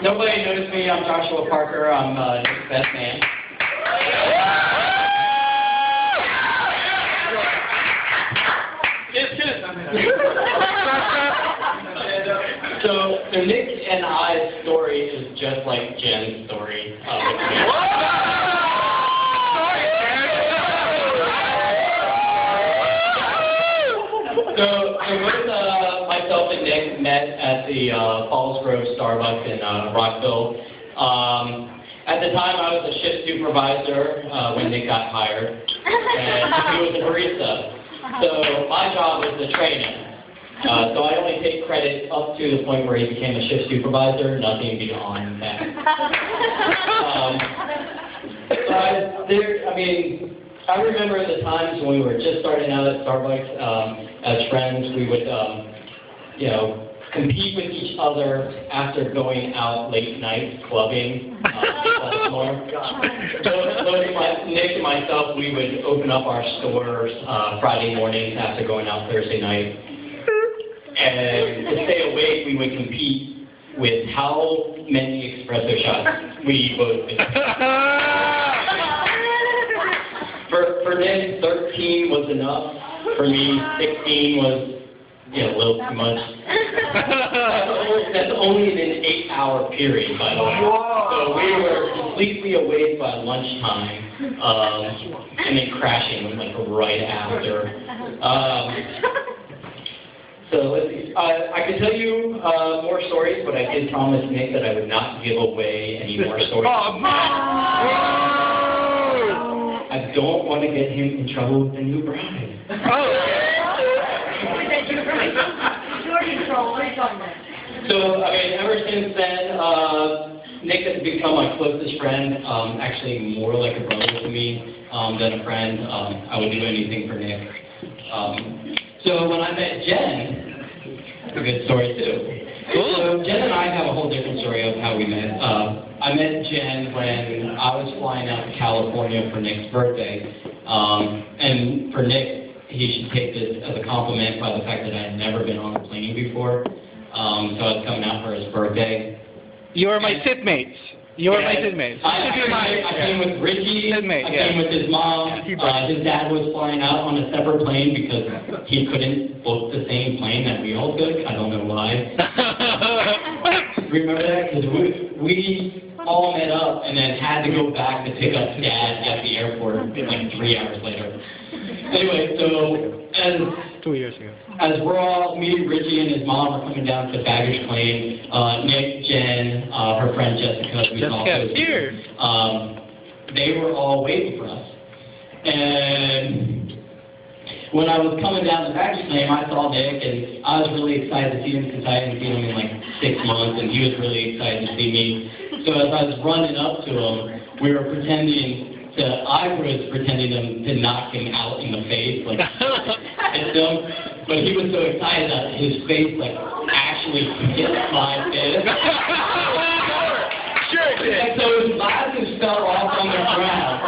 Nobody knows me. I'm Joshua Parker. I'm Nick's best man. So Nick and I's story is just like Jen's story. So myself and Nick met at the Falls Grove Starbucks in Rockville. At the time, I was a shift supervisor when Nick got hired, and he was a barista. So my job was to train him. So I only take credit up to the point where he became a shift supervisor, nothing beyond that. I remember the times when we were just starting out at Starbucks as friends. We would, compete with each other after going out late night clubbing. Nick and myself, we would open up our stores Friday mornings after going out Thursday night. And to stay awake, we would compete with how many espresso shots we both did. For Nick, 13 was enough. For me, 16 was a little too much. That's only in an 8-hour period, by the way. So we were completely awake by lunchtime, and then crashing right after. So let's see. I could tell you more stories, but I did promise Nick that I would not give away any more stories. I don't want to get him in trouble with the new bride. So, ever since then, Nick has become my closest friend, actually more like a brother to me than a friend. I would do anything for Nick. So when I met Jen, that's a good story too. So Jen and I have a whole different story of how we met. I met Jen when I was flying out to California for Nick's birthday. And for Nick, he should take this as a compliment by the fact that I had never been on a plane before. So I was coming out for his birthday. You are my sitmates. You are my sitmates. I came with Richie. I came with his mom. His dad was flying out on a separate plane because he couldn't book the same plane that we all took. I don't know why. Remember that? Because we all met up and then had to go back to pick up Dad at the airport 3 hours later. Anyway, so 2 years ago. As we're all, me, Richie, and his mom are coming down to the baggage claim. Nick, Jen, her friend Jessica, who's also here. They were all waiting for us. And when I was coming down the baggage claim, I saw Nick, and I was really excited to see him because I hadn't seen him in 6 months, and he was really excited to see me. So as I was running up to him, I was pretending to knock him out in the face, hit him, but he was so excited that his face, actually hit my fist. Sure it did. And so his glasses fell off on the ground.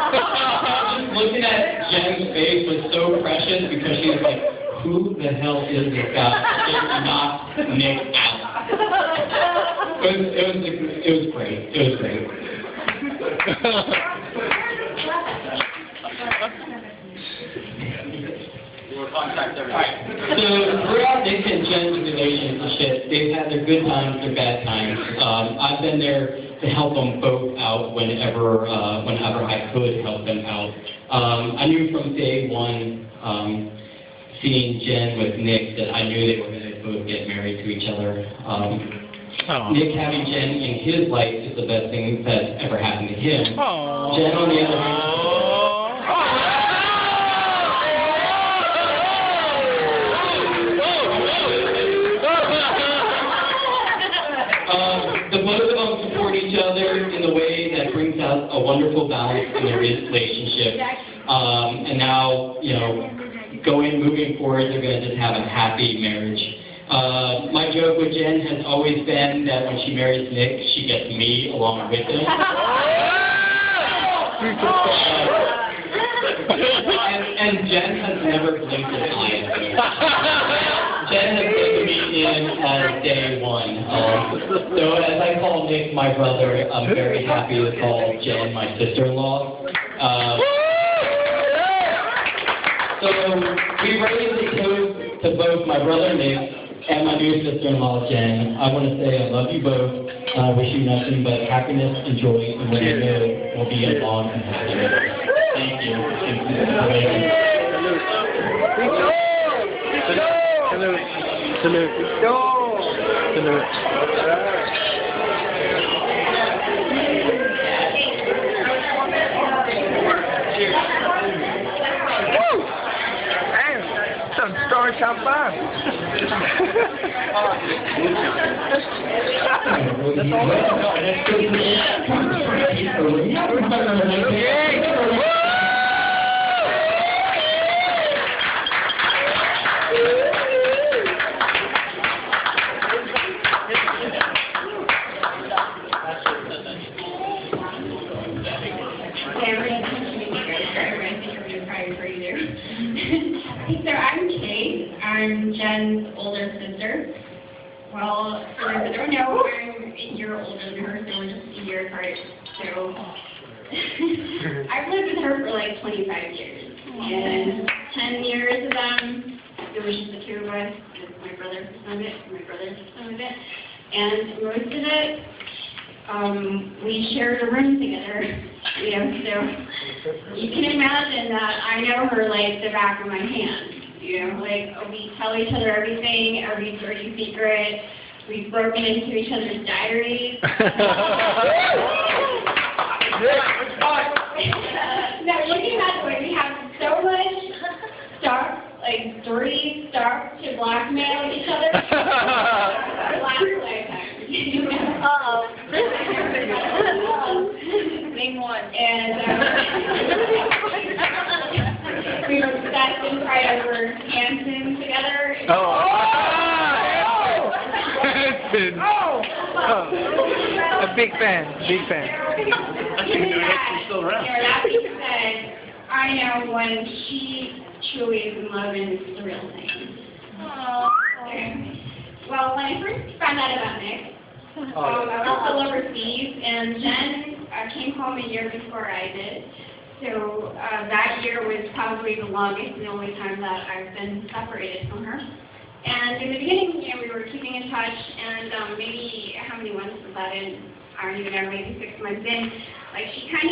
Just looking at Jen's face was so precious because she was like, who the hell is this guy that just knocked Nick out? It was great. It was great. Alright, so throughout Nick and Jen's relationship, they've had their good times, their bad times. I've been there to help them both out whenever I could help them out. I knew from day one, seeing Jen with Nick, that I knew they were going to both get married to each other. Nick having Jen in his life is the best thing that's ever happened to him. Jen, on the other hand, the both of them support each other in the way that brings out a wonderful balance in their relationship. And now, moving forward, they're going to just have a happy marriage. My joke with Jen has always been that when she marries Nick, she gets me along with him. And Jen has never blinked an eye at me. Jen has taken me in as day one. So as I call Nick my brother, I'm very happy to call Jen my sister-in-law. So we raised a toast to both my brother Nick and my new sister-in-law Jen. I want to say I love you both. I wish you nothing but happiness and joy, and what you know will be a long and happy marriage. Thank you. Salute. Salute. Some Star Champagne. So I'm Kate. I'm Jen's older sister. Well, for those that don't know, I'm a year older than her, so we're just a year apart. So I've lived with her for like 25 years. And 10 years of them, it was just the two of us, my brother for some of it, and my brother for some of it. And most of it, we shared a room together, you know, so you can imagine that I know her like the back of my hand, you know, like we tell each other everything, every dirty secret, we've broken into each other's diaries. Now looking at the way we have so much stuff, like dirty stuff to blackmail each other. Last lifetime. Main one. And we were obsessed and cried over Hanson together. Hanson. A big fan. Big fan. That being said, I know when she truly is in love and it's the real thing. Well, when I first found out about Nick, I was still overseas, and Jen came home a year before I did. So that year was probably the longest and the only time that I've been separated from her. And in the beginning, you know, we were keeping in touch, and maybe how many months was that in? I don't even know, maybe 6 months in. Like she kind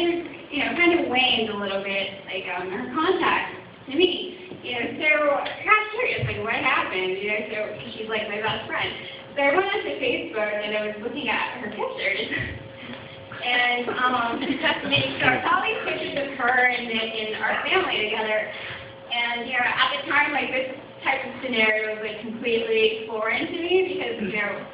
of waned a little bit, like her contact to me. You know, so I got curious, like what happened? You know, so she's like my best friend. So I went onto Facebook and I was looking at her pictures. And just me, so I saw these pictures of her and Nick and our family together. And you know, at the time, like this type of scenario was like completely foreign to me because you know,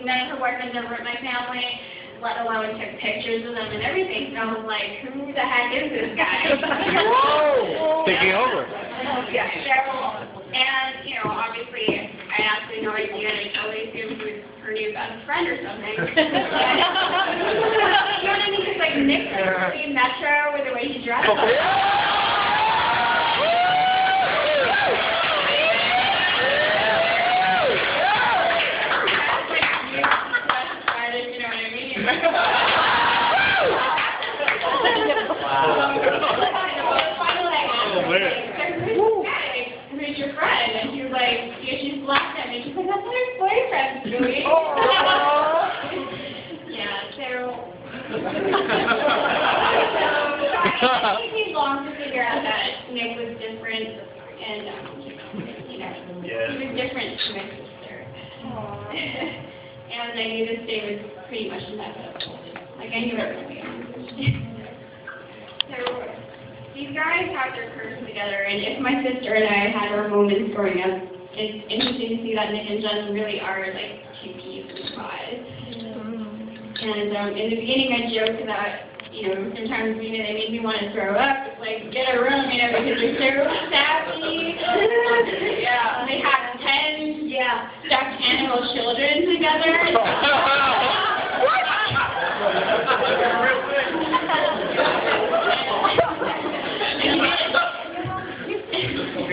none of her boyfriends ever met my family, let alone took pictures of them and everything. So I was like, who the heck is this guy? Whoa! Taking over. Yeah. So, and you know, obviously, I had absolutely no idea, and I totally assumed he was her new best friend or something. You know what I mean? Because like Nick was in Metro with the way he dressed. Who's your friend? And she was like, yeah, she's laughed at me. She's like, that's what her boyfriend's doing. Yeah, so it took me long to figure out that Nick was different, and you know, he was different to my sister. And I knew this day was pretty much inevitable. Like I knew it was So these guys have their curves together, and if my sister and I had our moments growing up, it's interesting to see that Nick and Jen really are like two peas in a pod. And in the beginning, I joked that, you know, sometimes you know they made me want to throw up, like get a room, you know, because they're so sassy. Yeah, they have 10 stuffed animal children together.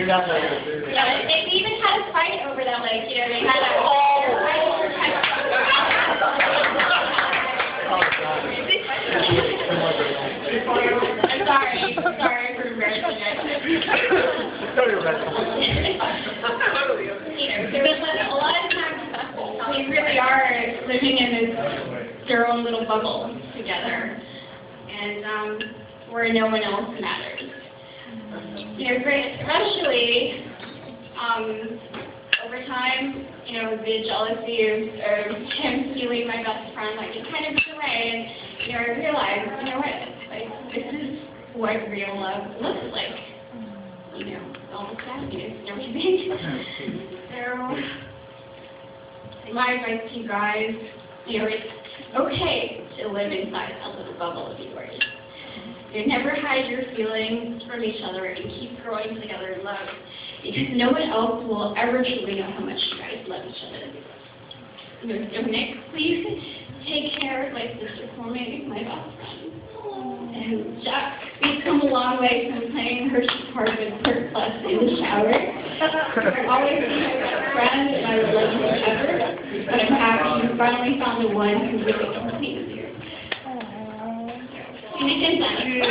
Yeah, they even had had a fight over that, like, you know, they had a fight over I'm sorry for embarrassing you. You know, so a lot of times we really are living in their own little bubble together, and where no one else matters. You know, especially over time, you know, the jealousy of him stealing my best friend, like, it kind of went away, and, you know, I realized, you know what, like, this is what real love looks like. You know, almost happiness and everything. So, my advice to you guys, you know, it's okay to live inside a little bubble of yours. You never hide your feelings from each other and keep growing together in love, because no one else will ever truly know how much you guys love each other. You know, so Nick, please take care of my sister for me, my best friend. And Jack, we've come a long way from playing Hershey Park with Kirk Plus in the shower. I've always been my best friend, and I would love you forever. But I'm happy you finally found the one who really completes you. Nick and Jenny.